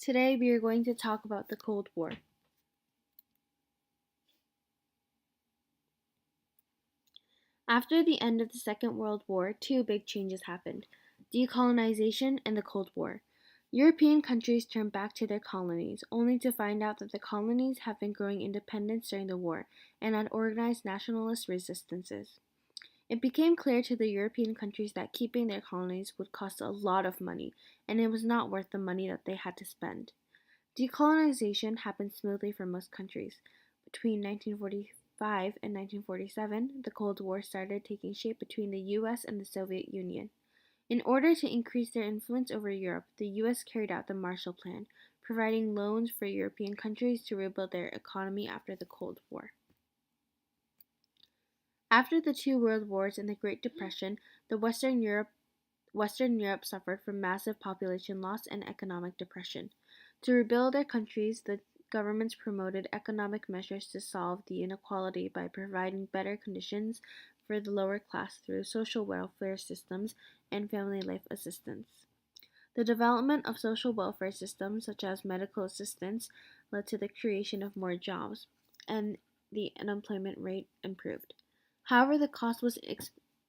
Today we are going to talk about the Cold War. After the end of the Second World War, two big changes happened: decolonization and the Cold War. European countries turned back to their colonies, only to find out that the colonies had been growing independence during the war and had organized nationalist resistances. It became clear to the European countries that keeping their colonies would cost a lot of money, and it was not worth the money that they had to spend. Decolonization happened smoothly for most countries. Between 1945 and 1947, the Cold War started taking shape between the US and the Soviet Union. In order to increase their influence over Europe, the US carried out the Marshall Plan, providing loans for European countries to rebuild their economy after the Cold War. After the two world wars and the Great Depression, Western Europe suffered from massive population loss and economic depression. To rebuild their countries, the governments promoted economic measures to solve the inequality by providing better conditions for the lower class through social welfare systems and family life assistance. The development of social welfare systems, such as medical assistance, led to the creation of more jobs, and the unemployment rate improved. However, the cost was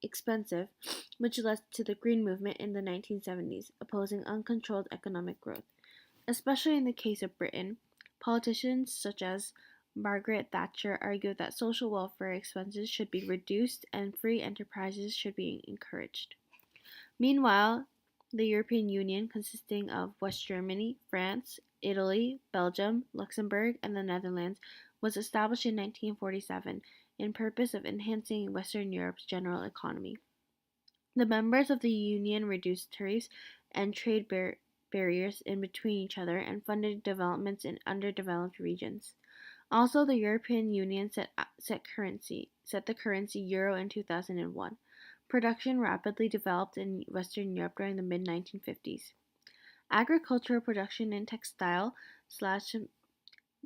expensive, which led to the Green Movement in the 1970s, opposing uncontrolled economic growth. Especially in the case of Britain, politicians such as Margaret Thatcher argued that social welfare expenses should be reduced and free enterprises should be encouraged. Meanwhile, the European Union, consisting of West Germany, France, Italy, Belgium, Luxembourg, and the Netherlands, was established in 1947 in purpose of enhancing Western Europe's general economy. The members of the Union reduced tariffs and trade barriers in between each other and funded developments in underdeveloped regions. Also, the European Union set the currency euro in 2001. Production rapidly developed in Western Europe during the mid 1950s. Agricultural production and textile slash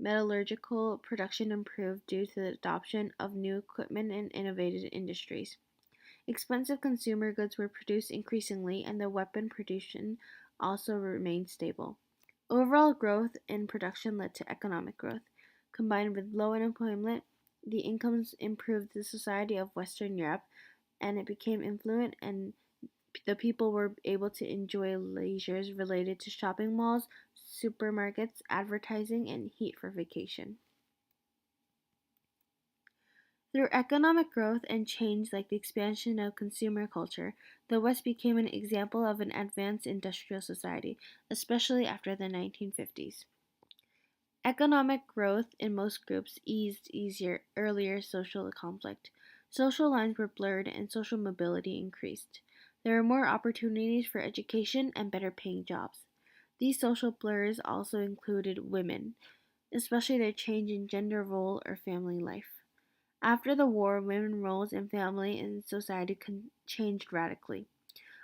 metallurgical production improved due to the adoption of new equipment and innovative industries. Expensive consumer goods were produced increasingly, and the weapon production also remained stable. Overall growth in production led to economic growth. Combined with low unemployment, the incomes improved the society of Western Europe, and it became affluent, and the people were able to enjoy leisures related to shopping malls, supermarkets, advertising, and heat for vacation. Through economic growth and change like the expansion of consumer culture, the West became an example of an advanced industrial society, especially after the 1950s. Economic growth in most groups eased earlier social conflict. Social lines were blurred and social mobility increased. There were more opportunities for education and better paying jobs. These social blurs also included women, especially their change in gender role or family life. After the war, women's roles in family and society changed radically.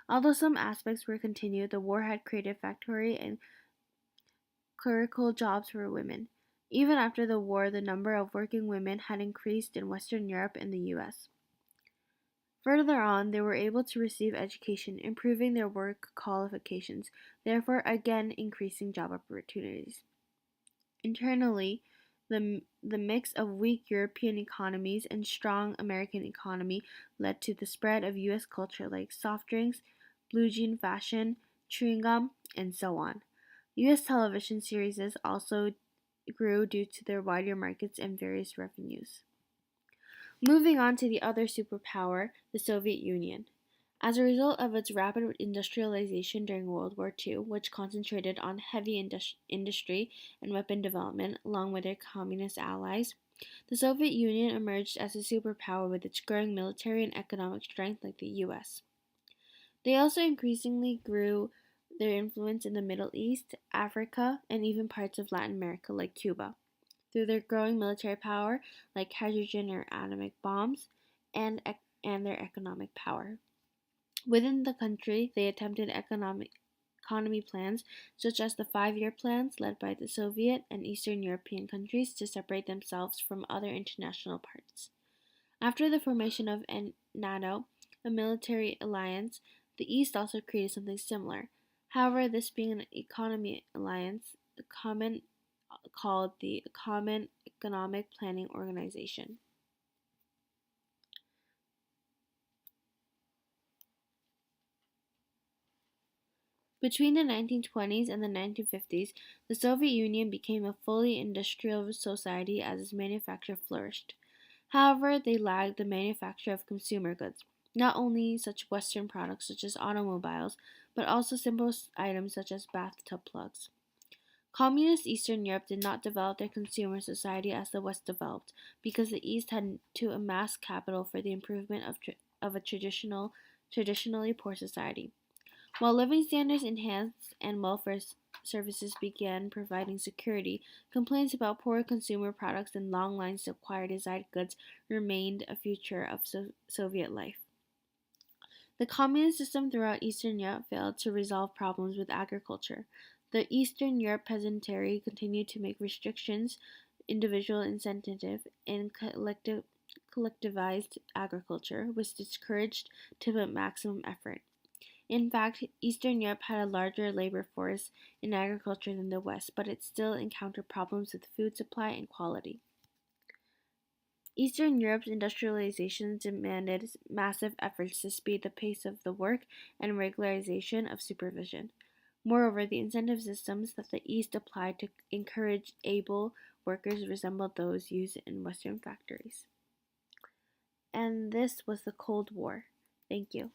Although some aspects were continued, the war had created factory and clerical jobs for women. Even after the war, the number of working women had increased in Western Europe and the US. Further on, they were able to receive education, improving their work qualifications, therefore again increasing job opportunities. Internally, the mix of weak European economies and strong American economy led to the spread of US culture like soft drinks, blue jean fashion, chewing gum, and so on. US television series also grew due to their wider markets and various revenues. Moving on to the other superpower, the Soviet Union. As a result of its rapid industrialization during World War II, which concentrated on heavy industry and weapon development along with their communist allies, the Soviet Union emerged as a superpower with its growing military and economic strength like the US. They also increasingly grew their influence in the Middle East, Africa, and even parts of Latin America like Cuba, through their growing military power like hydrogen or atomic bombs, and their economic power. Within the country, they attempted economy plans such as the five-year plans led by the Soviet and Eastern European countries to separate themselves from other international parts. After the formation of NATO, a military alliance, the East also created something similar. However, this being an economy alliance, the called the Common Economic Planning Organization. Between the 1920s and the 1950s, the Soviet Union became a fully industrial society as its manufacture flourished. However, they lagged the manufacture of consumer goods, not only such Western products such as automobiles, but also simple items such as bathtub plugs. Communist Eastern Europe did not develop their consumer society as the West developed, because the East had to amass capital for the improvement of a traditionally poor society. While living standards enhanced and welfare services began providing security, complaints about poor consumer products and long lines to acquire desired goods remained a feature of Soviet life. The communist system throughout Eastern Europe failed to resolve problems with agriculture. The Eastern Europe peasantry continued to make restrictions, individual incentive, and collectivized agriculture, which discouraged to put maximum effort. In fact, Eastern Europe had a larger labor force in agriculture than the West, but it still encountered problems with food supply and quality. Eastern Europe's industrialization demanded massive efforts to speed the pace of the work and regularization of supervision. Moreover, the incentive systems that the East applied to encourage able workers resembled those used in Western factories. And this was the Cold War. Thank you.